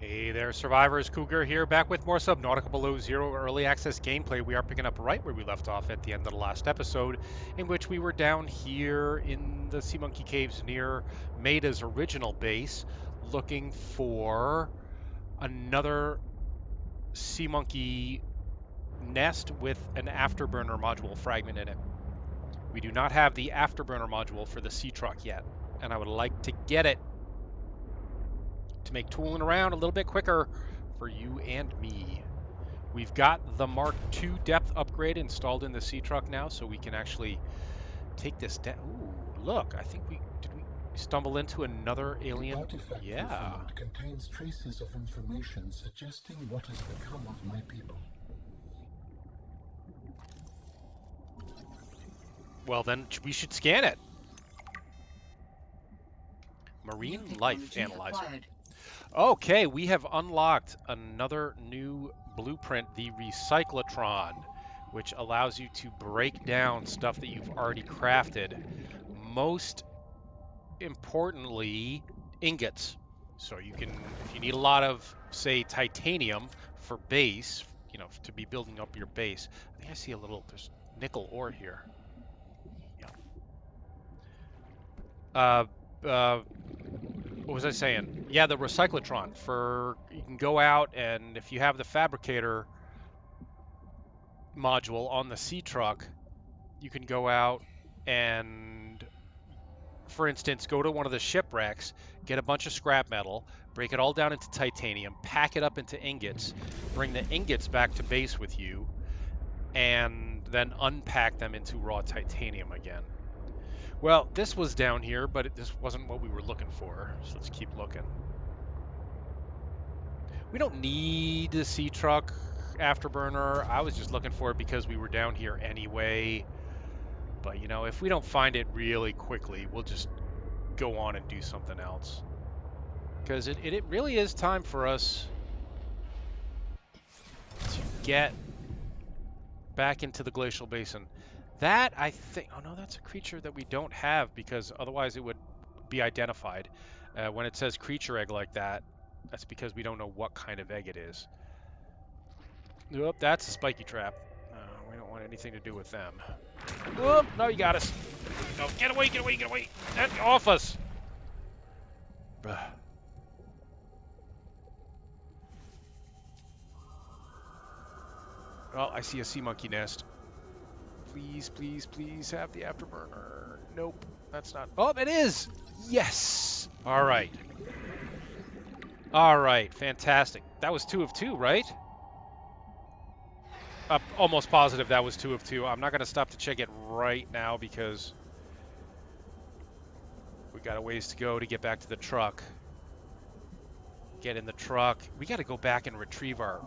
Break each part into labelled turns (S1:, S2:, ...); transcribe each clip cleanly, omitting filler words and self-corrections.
S1: Hey there, survivors. Cougar here, back with more Subnautica Below Zero early access gameplay. We are picking up right where we left off at the end of the last episode, in which we were down here in the Sea Monkey Caves near Maida's original base, looking for another Sea Monkey nest with an Afterburner module fragment in it. We do not have the Afterburner module for the Seatruck yet, and I would like to get it to make tooling around a little bit quicker for you and me. We've got the Mark II depth upgrade installed in the Seatruck now, so we can actually take this down. Ooh, look, I think did we stumble into another alien?
S2: The artifact you
S1: Yeah.
S2: found contains traces of information suggesting what has become of my people.
S1: Well, then we should scan it. Marine life analyzer.
S3: Acquired.
S1: Okay, we have unlocked another new blueprint, the Recyclotron, which allows you to break down stuff that you've already crafted. Most importantly, ingots. So you can, if you need a lot of, say, titanium for base, you know, to be building up your base. I think I see there's nickel ore here. Yeah. What was I saying? Yeah, the recyclotron you can go out, and if you have the fabricator module on the Seatruck, you can go out and, for instance, go to one of the shipwrecks, get a bunch of scrap metal, break it all down into titanium, pack it up into ingots, bring the ingots back to base with you, and then unpack them into raw titanium again. Well, this was down here, but this wasn't what we were looking for, so let's keep looking. We don't need the Seatruck Afterburner. I was just looking for it because we were down here anyway. But, you know, if we don't find it really quickly, we'll just go on and do something else. Because it really is time for us to get back into the Glacial Basin. That, I think... Oh, no, that's a creature that we don't have, because otherwise it would be identified. When it says creature egg like that, that's because we don't know what kind of egg it is. Oop, that's a spiky trap. We don't want anything to do with them. Oop, no, you got us. No, get away, get away, get away. Get off us. Well, I see a sea monkey nest. Please, please, please have the afterburner. Nope, that's not. Oh, it is. Yes. All right. All right, fantastic. That was 2 of 2, right? Almost positive that was 2 of 2. I'm not going to stop to check it right now because we got a ways to go to get back to the truck. Get in the truck. We got to go back and retrieve our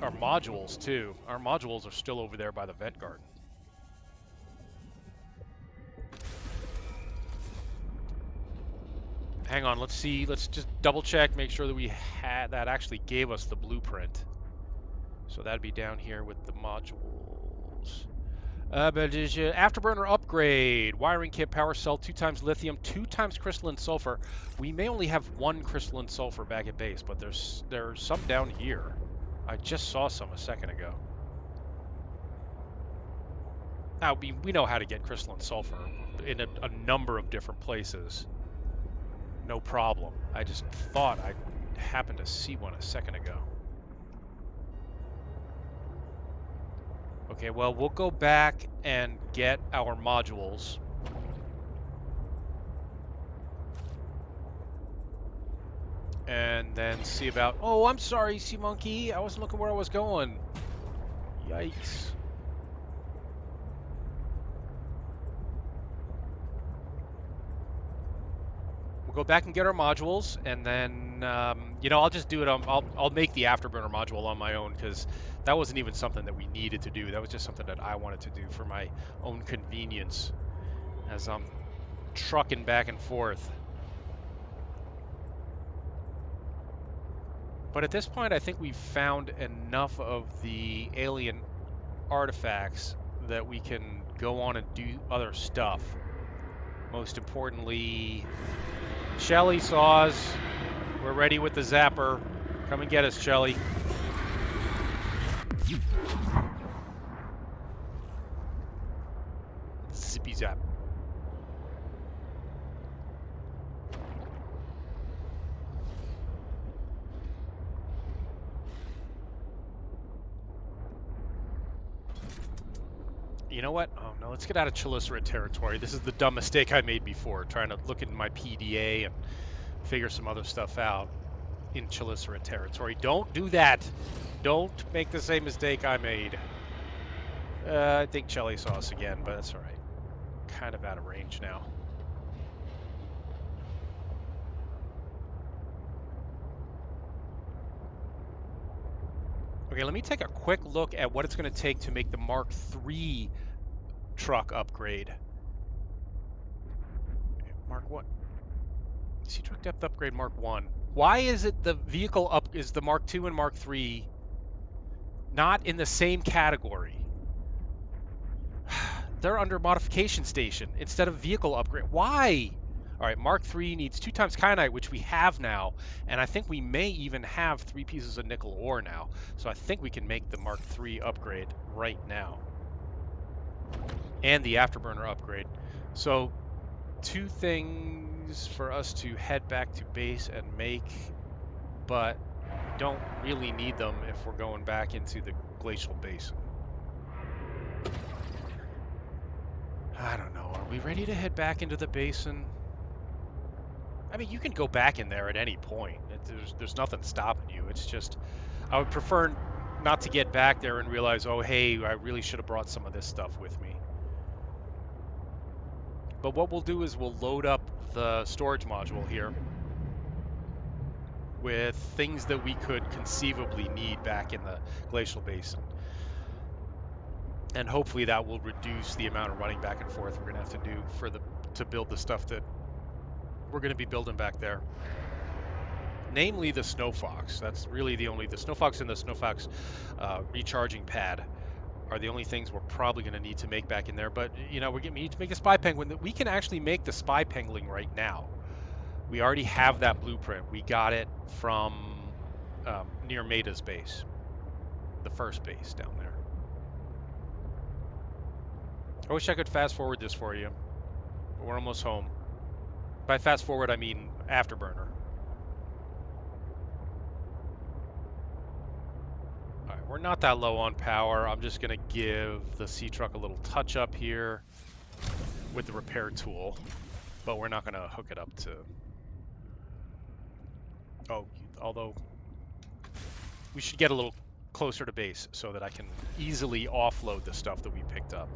S1: modules too. Our modules are still over there by the vent garden. Hang on, let's see. Let's just double check, make sure that that actually gave us the blueprint. So that'd be down here with the modules. Afterburner upgrade. Wiring kit, power cell, 2 times lithium, 2 times crystalline sulfur. We may only have 1 crystalline sulfur back at base, but there's some down here. I just saw some a second ago. Now, we know how to get crystalline sulfur in a number of different places. No problem. I just thought I happened to see one a second ago. Okay, well, we'll go back and get our modules. And then see about... Oh, I'm sorry, Sea Monkey. I wasn't looking where I was going. Yikes. We'll go back and get our modules, and then, you know, I'll just do it. I'll make the Afterburner module on my own, because that wasn't even something that we needed to do. That was just something that I wanted to do for my own convenience as I'm trucking back and forth. But at this point, I think we've found enough of the alien artifacts that we can go on and do other stuff. Most importantly, Shelly saws, We're ready with the zapper. Come and get us, Shelly. Zippy zap. You know what? Oh no, let's get out of Chelicera territory. This is the dumb mistake I made before, trying to look in my PDA and figure some other stuff out in Chelicera territory. Don't do that. Don't make the same mistake I made. I think Shelly saw us again, but that's all right. Kind of out of range now. Okay, let me take a quick look at what it's going to take to make the Mark III truck upgrade. Mark 1. Seatruck Depth Upgrade Mark 1. Why is it the vehicle up is the Mark 2 and Mark 3 not in the same category? They're under modification station instead of vehicle upgrade. Why? All right, Mark 3 needs 2 times kyanite, which we have now, and I think we may even have 3 pieces of nickel ore now. So I think we can make the Mark 3 upgrade right now. And the Afterburner upgrade. So 2 things for us to head back to base and make, but don't really need them if we're going back into the Glacial Basin. I don't know. Are we ready to head back into the basin? I mean, you can go back in there at any point. There's nothing stopping you. It's just, I would prefer not to get back there and realize, oh, hey, I really should have brought some of this stuff with me. But what we'll do is we'll load up the storage module here with things that we could conceivably need back in the Glacial Basin. And hopefully that will reduce the amount of running back and forth we're going to have to do to build the stuff that we're going to be building back there. Namely the Snow Fox. That's really the Snow Fox and the Snow Fox recharging pad are the only things we're probably going to need to make back in there. But, you know, we need to make a spy penguin. We can actually make the spy penguin right now. We already have that blueprint. We got it from near Maida's base, the first base down there. I wish I could fast forward this for you, but we're almost home. By fast forward, I mean Afterburner. All right, we're not that low on power. I'm just going to give the Seatruck a little touch up here with the repair tool, but we're not going to hook it up to... Oh, although we should get a little closer to base so that I can easily offload the stuff that we picked up.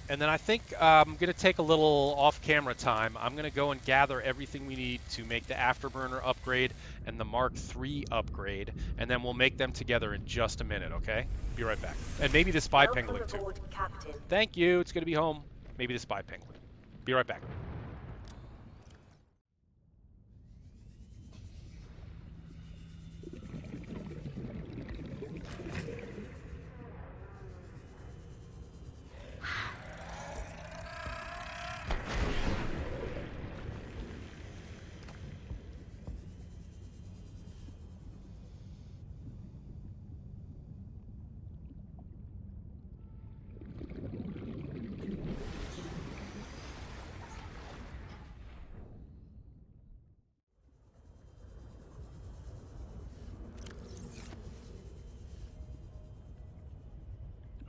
S1: And then I think I'm going to take a little off-camera time. I'm going to go and gather everything we need to make the Afterburner upgrade and the Mark III upgrade, and then we'll make them together in just a minute, okay? Be right back. And maybe the spy penguin too.
S3: Captain.
S1: Thank you. It's good to be home. Maybe the spy penguin. Be right back.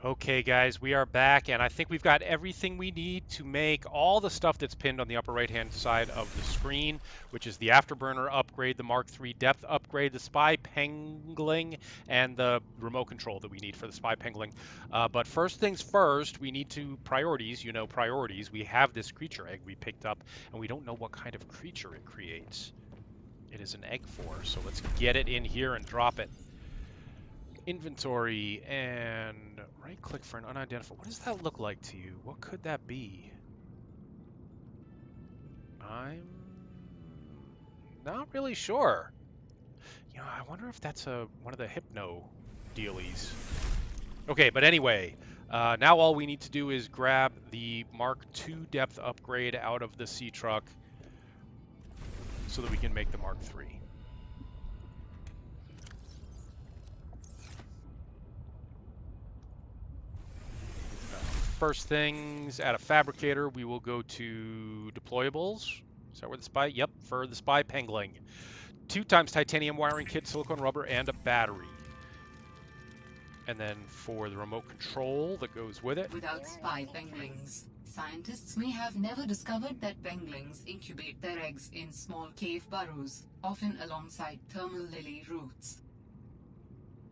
S1: Okay, guys, we are back, and I think we've got everything we need to make all the stuff that's pinned on the upper right-hand side of the screen, which is the Afterburner upgrade, the Mark III Depth upgrade, the Spy Pengling, and the remote control that we need for the Spy Pengling. But first things first, we need to priorities. You know, priorities. We have this creature egg we picked up, and we don't know what kind of creature it creates. It is an egg for, so let's get it in here and drop it. Inventory and right click for an unidentified. What does that look like to you? What could that be? I'm not really sure. You know, I wonder if that's one of the hypno dealies. Okay, but anyway, now all we need to do is grab the Mark II depth upgrade out of the Seatruck so that we can make the Mark III. First things, at a fabricator, we will go to deployables. Is that where the spy? Yep, for the spy pengling. 2x titanium wiring kit, silicone rubber, and a battery. And then for the remote control that goes with it.
S3: Without spy penguins, scientists may have never discovered that penguins incubate their eggs in small cave burrows, often alongside thermal lily roots.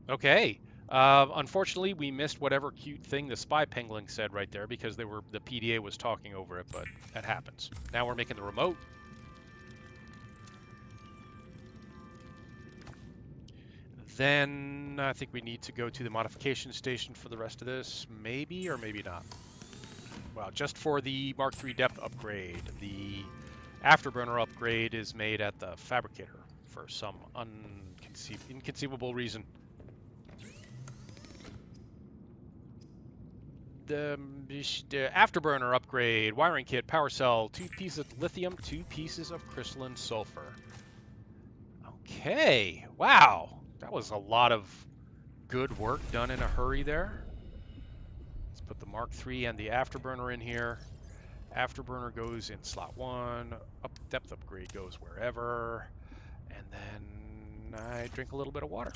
S1: Okay. Unfortunately, we missed whatever cute thing the spy pengling said right there because the PDA was talking over it, but that happens. Now we're making the remote. Then I think we need to go to the modification station for the rest of this, maybe or maybe not. Well, just for the Mark III depth upgrade. The Afterburner upgrade is made at the fabricator for some inconceivable reason. The Afterburner upgrade, wiring kit, power cell, 2 pieces of lithium, 2 pieces of crystalline sulfur. Okay, wow. That was a lot of good work done in a hurry there. Let's put the Mark III and the Afterburner in here. Afterburner goes in slot 1. Depth upgrade goes wherever. And then I drink a little bit of water.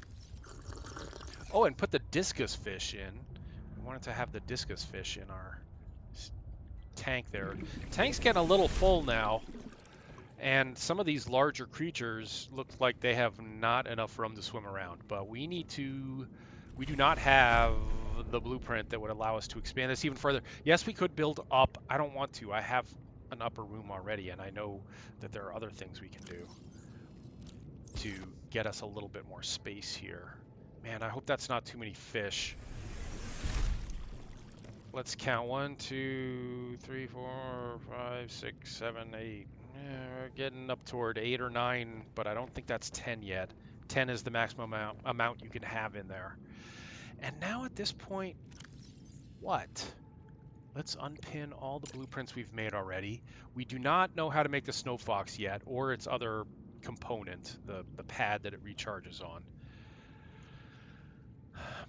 S1: Oh, and put the discus fish in. We wanted to have the discus fish in our tank there. Tank's getting a little full now. And some of these larger creatures look like they have not enough room to swim around. But we do not have the blueprint that would allow us to expand this even further. Yes, we could build up. I don't want to. I have an upper room already, and I know that there are other things we can do to get us a little bit more space here. Man, I hope that's not too many fish. Let's count. 1, 2, 3, 4, 5, 6, 7, 8. We're getting up toward 8 or 9, but I don't think that's 10 yet. 10 is the maximum amount you can have in there. And now at this point, what? Let's unpin all the blueprints we've made already. We do not know how to make the Snow Fox yet, or its other component, the pad that it recharges on.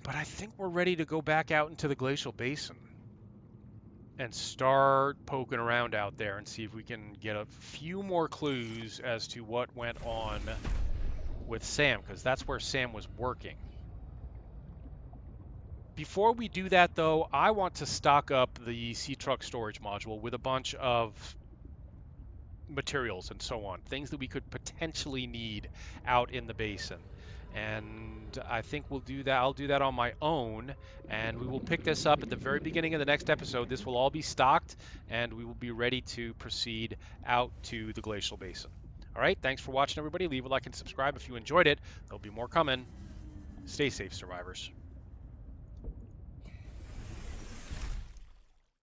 S1: But I think we're ready to go back out into the Glacial Basin and start poking around out there and see if we can get a few more clues as to what went on with Sam, because that's where Sam was working. Before we do that, though, I want to stock up the Seatruck storage module with a bunch of materials and so on, things that we could potentially need out in the basin. And I think we'll do that. I'll do that on my own, and we will pick this up at the very beginning of the next episode. This will all be stocked, and we will be ready to proceed out to the Glacial Basin. All right, thanks for watching, everybody. Leave a like and subscribe if you enjoyed it. There'll be more coming. Stay safe, survivors.